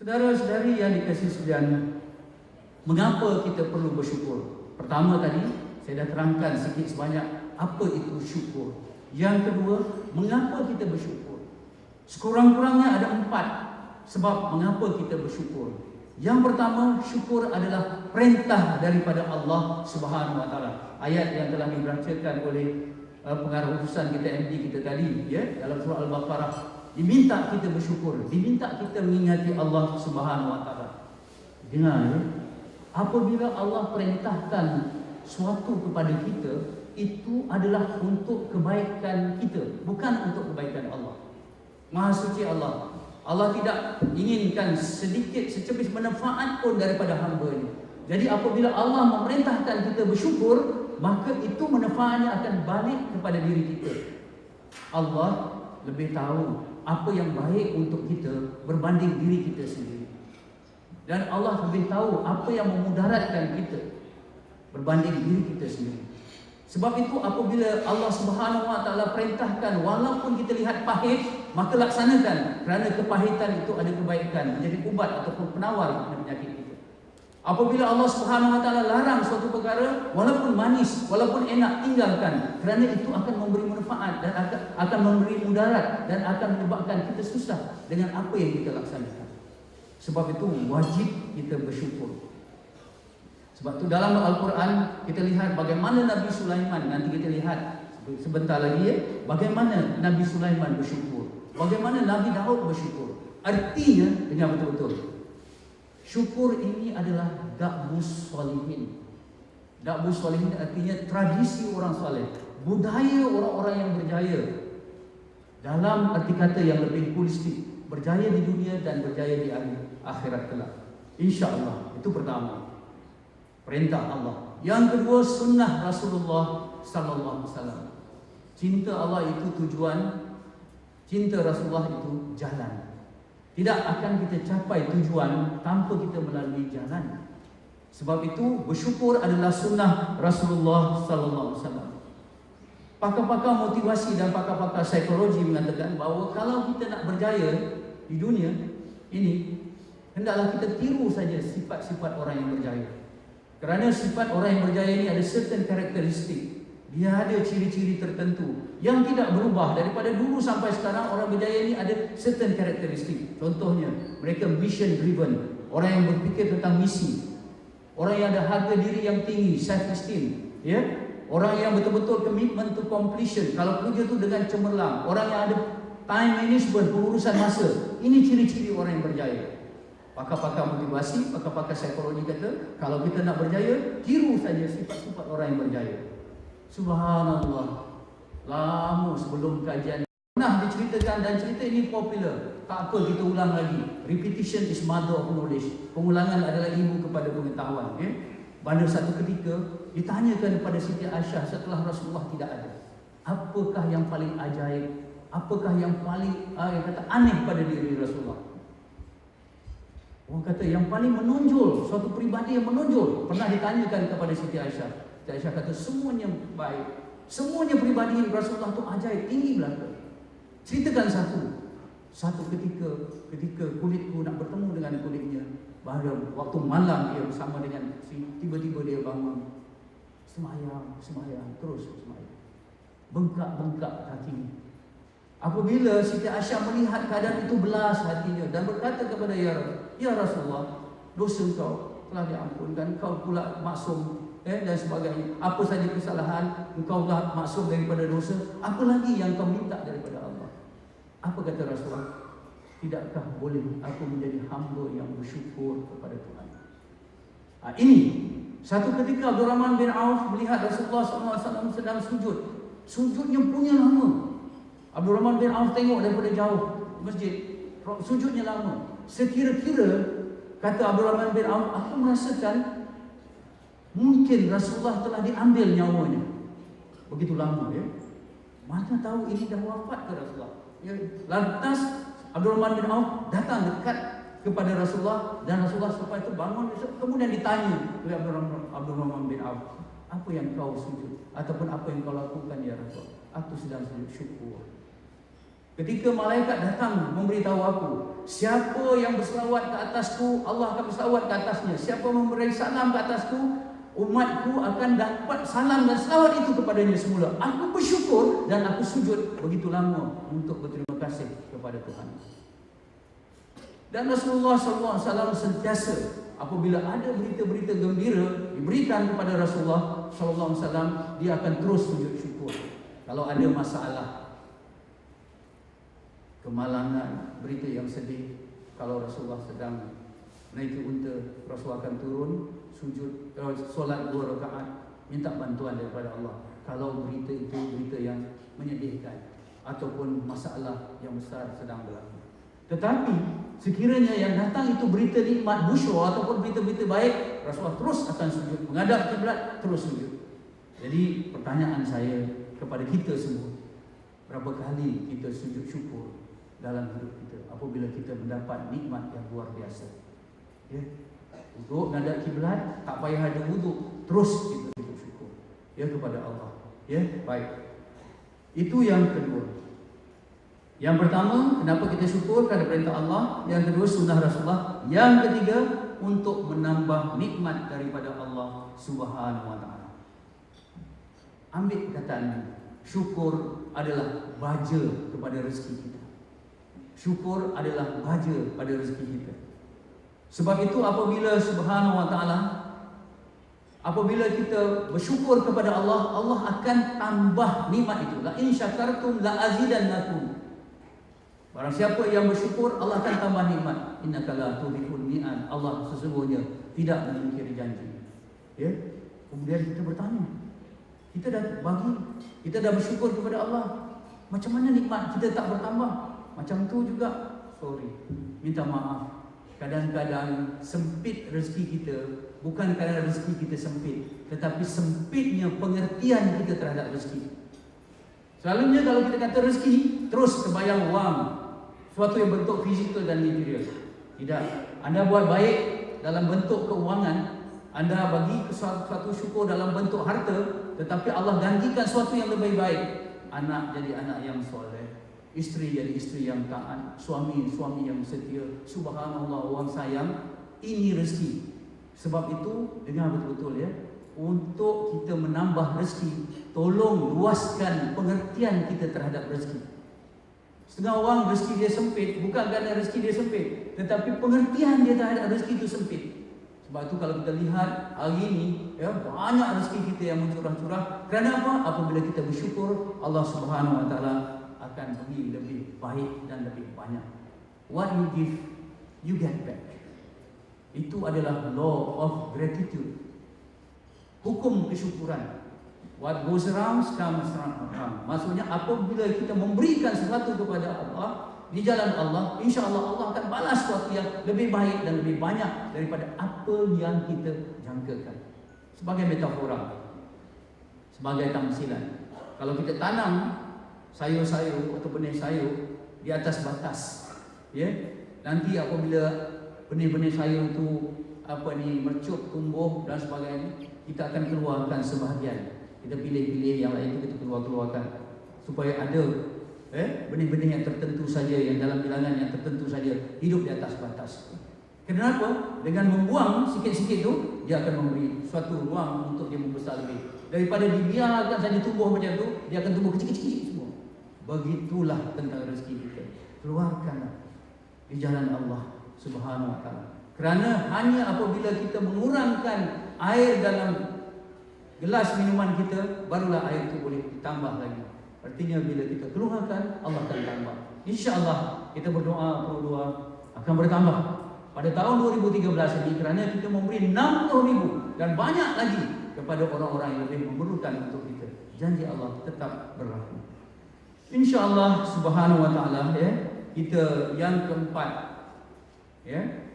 Saudara-saudari yang dikasihi sekalian, mengapa kita perlu bersyukur? Pertama tadi, saya dah terangkan sikit sebanyak apa itu syukur. Yang kedua, mengapa kita bersyukur? Sekurang-kurangnya ada 4 sebab mengapa kita bersyukur. Yang pertama, syukur adalah perintah daripada Allah Subhanahu Wa Taala. Ayat yang telah dibacakan oleh pengarah utusan kita MD kita tadi, ya, dalam surah Al-Baqarah, diminta kita bersyukur, diminta kita mengingati Allah Subhanahu Wa Taala. Dengar, ya, apabila Allah perintahkan suatu kepada kita, itu adalah untuk kebaikan kita, bukan untuk kebaikan Allah. Maha suci Allah. Allah tidak inginkan sedikit secepis manfaat pun daripada hamba-Nya. Jadi apabila Allah memerintahkan kita bersyukur, maka itu manfaatnya akan balik kepada diri kita. Allah lebih tahu apa yang baik untuk kita berbanding diri kita sendiri. Dan Allah lebih tahu apa yang memudaratkan kita berbanding diri kita sendiri. Sebab itu apabila Allah Subhanahu Wa Taala perintahkan, walaupun kita lihat pahit, maka laksanakan, kerana kepahitan itu ada kebaikan, menjadi ubat ataupun penawar penyakit kita. Apabila Allah Subhanahu Wa Taala larang suatu perkara, walaupun manis, walaupun enak, tinggalkan, kerana itu akan memberi manfaat dan akan memberi mudarat dan akan menyebabkan kita susah dengan apa yang kita laksanakan. Sebab itu wajib kita bersyukur. Sebab itu dalam Al-Quran kita lihat bagaimana Nabi Sulaiman, nanti kita lihat sebentar lagi, ya, bagaimana Nabi Sulaiman bersyukur, bagaimana Nabi Daud bersyukur. Artinya, dengar betul-betul, syukur ini adalah da'bus solihin. Da'bus solihin artinya tradisi orang soleh, budaya orang-orang yang berjaya, dalam arti kata yang lebih holistik, berjaya di dunia dan berjaya di akhirat kelak, insya-Allah. Itu pertama, perintah Allah. Yang kedua, sunnah Rasulullah sallallahu alaihi wasallam. Cinta Allah itu tujuan, cinta Rasulullah itu jalan. Tidak akan kita capai tujuan tanpa kita melalui jalan. Sebab itu bersyukur adalah sunnah Rasulullah sallallahu alaihi wasallam. Pakar-pakar motivasi dan pakar-pakar psikologi mengatakan bahawa kalau kita nak berjaya di dunia ini, hendaklah kita tiru saja sifat-sifat orang yang berjaya. Kerana sifat orang yang berjaya ini ada certain karakteristik. Dia ada ciri-ciri tertentu yang tidak berubah daripada dulu sampai sekarang. Orang berjaya ini ada certain karakteristik. Contohnya, mereka mission driven, orang yang berfikir tentang misi, orang yang ada harga diri yang tinggi, self esteem, ya, orang yang betul-betul commitment to completion, kalau kerja tu dengan cemerlang, orang yang ada time management, pengurusan masa. Ini ciri-ciri orang yang berjaya. Pakar-pakar motivasi, pakar-pakar psikologi kata, kalau kita nak berjaya, tiru saja sifat-sifat orang yang berjaya. Subhanallah, lama sebelum kajian pernah diceritakan, dan cerita ini popular. Tak apa kita ulang lagi. Repetition is mother of knowledge. Pengulangan adalah ibu kepada pengetahuan. Pada satu ketika ditanyakan kepada Siti Aisyah setelah Rasulullah tidak ada, apakah yang paling ajaib, apakah yang paling yang kata aneh pada diri Rasulullah? Orang kata yang paling menonjol, suatu peribadi yang menonjol. Pernah ditanyakan kepada Siti Aisyah. Siti Aisyah kata semuanya baik, semuanya peribadi Rasulullah tu ajaib, tinggi belaka. Ceritakan satu ketika kulitku nak bertemu dengan kulitnya, pada waktu malam dia bersama dengan tiba-tiba dia bangun, semayang, terus semayang, bengkak kakinya. Apabila Siti Aisyah melihat keadaan itu, belas hatinya dan berkata kepada Ya Rasulullah, dosa kau telah diampunkan, kau pula maksum dan sebagainya. Apa saja kesalahan, engkau telah maksum daripada dosa. Apa lagi yang kau minta daripada Allah? Apa kata Rasulullah? Tidakkah boleh aku menjadi hamba yang bersyukur kepada Tuhan? Ini satu ketika Abdul Rahman bin Auf melihat Rasulullah SAW sedang sujud. Sujudnya punya lama. Abdul Rahman bin Auf tengok daripada jauh masjid, sujudnya lama. Sekira-kira, kata Abdul Rahman bin Auf, aku merasakan mungkin Rasulullah telah diambil nyawanya. Begitu lama, ya. Mana tahu ini dah wafat ke Rasulullah. Ya. Lantas Abdul Rahman bin Auf datang dekat kepada Rasulullah, dan Rasulullah sampai itu bangun. Kemudian ditanya oleh Abdul Rahman bin Auf, apa yang kau sujud ataupun apa yang kau lakukan ya Rasulullah? Aku sedang sujud syukur. Ketika malaikat datang memberitahu aku, siapa yang berselawat ke atasku, Allah akan berselawat ke atasnya. Siapa memberi salam ke atasku, umatku akan dapat salam dan selawat itu kepadanya semula. Aku bersyukur dan aku sujud begitu lama untuk berterima kasih kepada Tuhan. Dan Rasulullah SAW sentiasa apabila ada berita-berita gembira diberikan kepada Rasulullah SAW, dia akan terus sujud syukur. Kalau ada masalah, kemalangan, berita yang sedih, kalau Rasulullah sedang naiki unta, Rasulullah akan turun sujud, solat 2 rakaat, minta bantuan daripada Allah. Kalau berita itu berita yang menyedihkan ataupun masalah yang besar sedang berlaku. Tetapi sekiranya yang datang itu berita nikmat, busyra ataupun berita-berita baik, Rasulullah terus akan sujud, menghadap kiblat, terus sujud. Jadi pertanyaan saya kepada kita semua, berapa kali kita sujud syukur dalam hidup kita apabila kita mendapat nikmat yang luar biasa? Ya. Untuk menghadap kiblat tak payah ada wuduk, terus kita sujud syukur ya kepada Allah. Ya, baik. Itu yang kedua. Yang pertama, kenapa kita syukur kerana perintah Allah. Yang kedua, sunnah Rasulullah. Yang ketiga, untuk menambah nikmat daripada Allah Subhanahu wa taala. Ambil kataan ini. Syukur adalah baja kepada rezeki kita. Syukur adalah baja pada rezeki kita. Sebab itu apabila Subhanahu wa taala, apabila kita bersyukur kepada Allah, Allah akan tambah nikmat itu. La in syakartum la azidannakum. Barang siapa yang bersyukur, Allah akan tambah nikmat. Innaka la tuhibbul mi'ad. Allah sesungguhnya tidak mengingkari janji. Ya. Kemudian kita bertanya, kita dah bersyukur kepada Allah, macam mana nikmat kita tak bertambah? Macam tu juga, sorry, minta maaf. Kadang-kadang sempit rezeki kita, bukan kerana rezeki kita sempit, tetapi sempitnya pengertian kita terhadap rezeki. Selalunya kalau kita kata rezeki, terus terbayang wang, suatu yang bentuk fizikal dan material. Tidak. Anda buat baik dalam bentuk keuangan, anda bagi suatu syukur dalam bentuk harta, tetapi Allah gantikan suatu yang lebih baik. Anak jadi anak yang soleh, isteri jadi isteri yang taat, suami yang setia. Subhanallah, orang sayang. Ini rezeki. Sebab itu, dengar betul-betul ya, untuk kita menambah rezeki, tolong luaskan pengertian kita terhadap rezeki. Setengah orang rezeki dia sempit, bukan kerana rezeki dia sempit, tetapi pengertian dia terhadap rezeki itu sempit. Sebab itu kalau kita lihat hari ini, ya, banyak rezeki kita yang mencurah-curah. Kerana apa? Apabila kita bersyukur, Allah Subhanahu wa taala akan beri lebih baik dan lebih banyak. What you give, you get back. Itu adalah law of gratitude. Hukum kesyukuran. What goes around comes around. Maksudnya apabila kita memberikan sesuatu kepada Allah di jalan Allah, insya-Allah Allah akan balas sesuatu yang lebih baik dan lebih banyak daripada apa yang kita jangkakan. Sebagai metafora, sebagai tamsilan. Kalau kita tanam sayur-sayur atau benih sayur di atas batas, ya, nanti apabila benih-benih sayur itu mercup, tumbuh dan sebagainya, kita akan keluarkan sebahagian. Kita pilih-pilih yang lain itu kita keluarkan supaya ada benih-benih yang tertentu saja, yang dalam bilangan yang tertentu saja hidup di atas batas. Kenapa? Dengan membuang sikit-sikit itu, dia akan memberi suatu ruang untuk dia membesar lebih. Daripada dibiarkan saja tumbuh macam itu, dia akan tumbuh kecil-kecil semua. Begitulah tentang rezeki kita. Keluarkanlah di jalan Allah Subhanahu wa taala. Kerana hanya apabila kita mengurangkan air dalam gelas minuman kita, barulah air itu boleh ditambah lagi. Artinya bila kita keluarkan, Allah akan tambah. InsyaAllah kita berdoa akan bertambah. Pada tahun 2013 ini, kerana kita memberi 60,000 dan banyak lagi kepada orang-orang yang lebih memerlukan untuk kita. Janji Allah tetap berlaku. InsyaAllah Subhanahu wa ta'ala, ya, kita yang keempat, ya.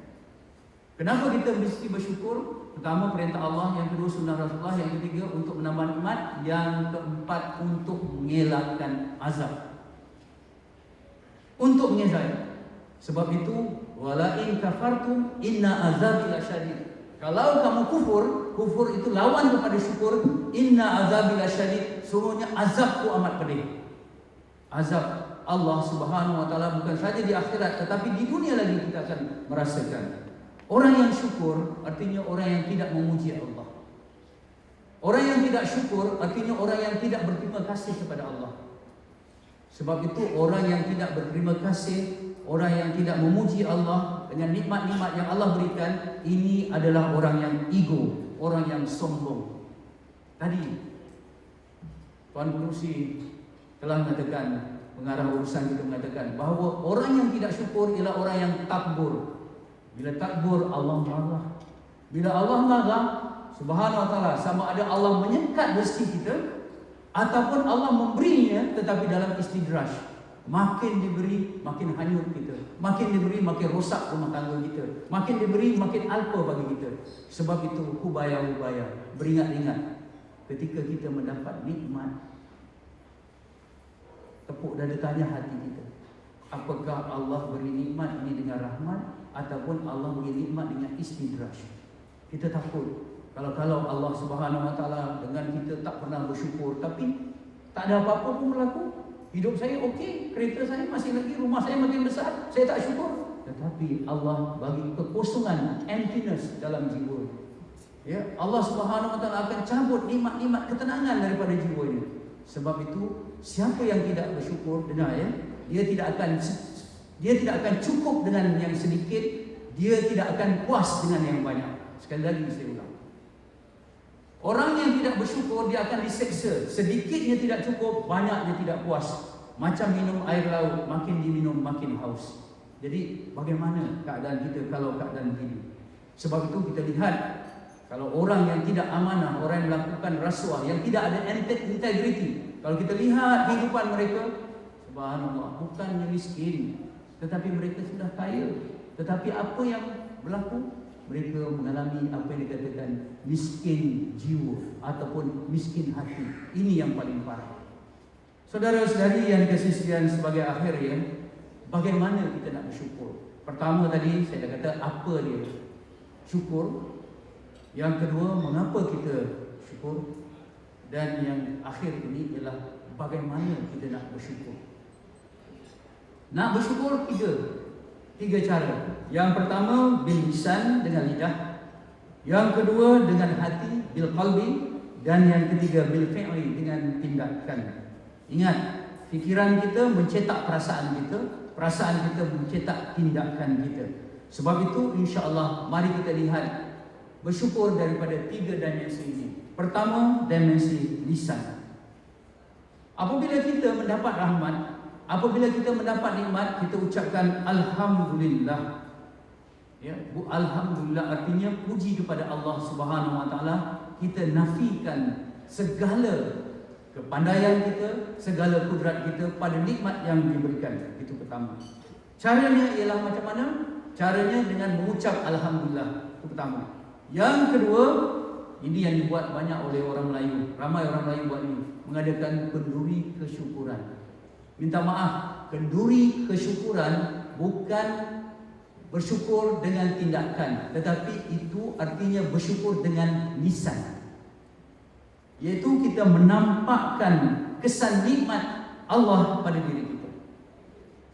Kenapa kita mesti bersyukur? Pertama perintah Allah, yang kedua sunnah Rasulullah, yang ketiga untuk menambah nikmat, yang keempat untuk mengelakkan azab. Untuk mengelakkan. Sebab itu, wala in kafartum inna azabi lasyadid. Kalau kamu kufur itu lawan kepada syukur. Inna azabi lasyadid, sungguhnya azabku amat pedih. Azab Allah Subhanahu wa taala bukan saja di akhirat tetapi di dunia lagi kita akan merasakan. Orang yang syukur artinya orang yang tidak memuji Allah. Orang yang tidak syukur artinya orang yang tidak berterima kasih kepada Allah. Sebab itu orang yang tidak berterima kasih, orang yang tidak memuji Allah dengan nikmat-nikmat yang Allah berikan, ini adalah orang yang ego, orang yang sombong. Tadi Tuan Pengerusi telah mengatakan, pengarah urusan kita mengatakan bahawa orang yang tidak syukur ialah orang yang takbur. Bila takbur, Allah marah. Bila Allah marah, Subhanahu wa ta'ala, sama ada Allah menyekat rezeki kita ataupun Allah memberinya tetapi dalam istidraj. Makin diberi, makin hanyut kita. Makin diberi, makin rosak rumah tangga kita. Makin diberi, makin alpa bagi kita. Sebab itu, hubaya-hubaya, beringat-ingat ketika kita mendapat nikmat, tepuk dada tanya hati kita. Apakah Allah beri nikmat ini dengan rahmat ataupun Allah beri nikmat dengan istidraj? Kita takut kalau Allah Subhanahu wa taala dengan kita tak pernah bersyukur, tapi tak ada apa-apa pun berlaku. Hidup saya okey, kereta saya masih lagi, rumah saya makin besar, saya tak syukur. Tetapi Allah bagi kekosongan, emptiness dalam jiwa. Ya, Allah Subhanahu wa taala akan cabut nikmat-nikmat ketenangan daripada jiwa ini. Sebab itu, siapa yang tidak bersyukur, dengar ya, dia tidak akan cukup dengan yang sedikit, dia tidak akan puas dengan yang banyak. Sekali lagi saya ulang. Orang yang tidak bersyukur, dia akan diseksa. Sedikitnya tidak cukup, banyaknya tidak puas. Macam minum air laut, makin diminum makin haus. Jadi bagaimana keadaan kita kalau keadaan begini? Sebab itu kita lihat, kalau orang yang tidak amanah, orang yang melakukan rasuah, yang tidak ada integriti, kalau kita lihat kehidupan mereka, subhanallah, bukannya miskin, tetapi mereka sudah kaya. Tetapi apa yang berlaku? Mereka mengalami apa yang dikatakan miskin jiwa ataupun miskin hati. Ini yang paling parah. Saudara-saudari yang dikasihi sekalian, sebagai akhir ya, bagaimana kita nak bersyukur? Pertama tadi saya dah kata apa dia syukur. Yang kedua, mengapa kita syukur? Dan yang akhir ini ialah bagaimana kita nak bersyukur. Nak bersyukur tiga cara. Yang pertama bil lisan, dengan lidah. Yang kedua dengan hati, bil qalbi. Dan yang ketiga bil fi'li, dengan tindakan. Ingat, fikiran kita mencetak perasaan kita, perasaan kita mencetak tindakan kita. Sebab itu insya-Allah mari kita lihat bersyukur daripada tiga dimensi ini. Pertama, dimensi lisan. Apabila kita mendapat rahmat, apabila kita mendapat nikmat, kita ucapkan alhamdulillah. Ya, alhamdulillah artinya puji kepada Allah Subhanahu wa taala. Kita nafikan segala kepandaian kita, segala kudrat kita pada nikmat yang diberikan. Itu pertama. Caranya ialah macam mana? Caranya dengan mengucap alhamdulillah. Itu pertama. Yang kedua, ini yang dibuat banyak oleh orang Melayu. Ramai orang Melayu buat ini, mengadakan kenduri kesyukuran. Minta maaf, kenduri kesyukuran bukan bersyukur dengan tindakan, tetapi itu artinya bersyukur dengan lisan. Iaitu kita menampakkan kesan nikmat Allah pada diri kita.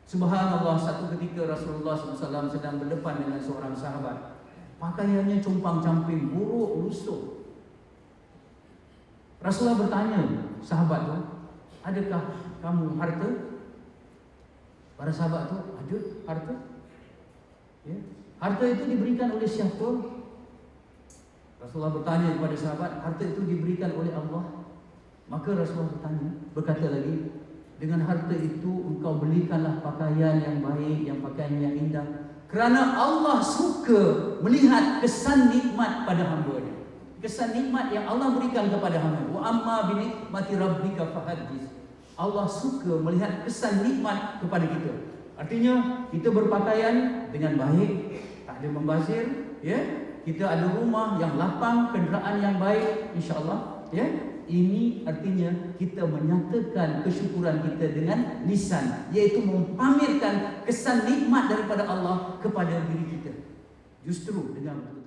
Subhanallah, satu ketika Rasulullah SAW sedang berdepan dengan seorang sahabat. Pakaiannya compang-camping, buruk, lusuh. Rasulullah bertanya sahabat tu, adakah kamu harta? Para sahabat tu, ada harta. Ya. Harta itu diberikan oleh siapa? Rasulullah bertanya kepada sahabat, harta itu diberikan oleh Allah. Maka Rasulullah berkata lagi, dengan harta itu engkau belikanlah pakaian yang baik, yang pakaian yang indah, kerana Allah suka melihat kesan nikmat pada hamba-Nya. Kesan nikmat yang Allah berikan kepada hamba. Wa amma bi nikmati rabbika fahaddits. Allah suka melihat kesan nikmat kepada kita. Artinya kita berpakaian dengan baik, tak ada membazir, ya. Kita ada rumah yang lapang, kenderaan yang baik, insya-Allah, ya. Ini artinya kita menyatakan kesyukuran kita dengan lisan, iaitu mempamerkan kesan nikmat daripada Allah kepada diri kita. Justru dengan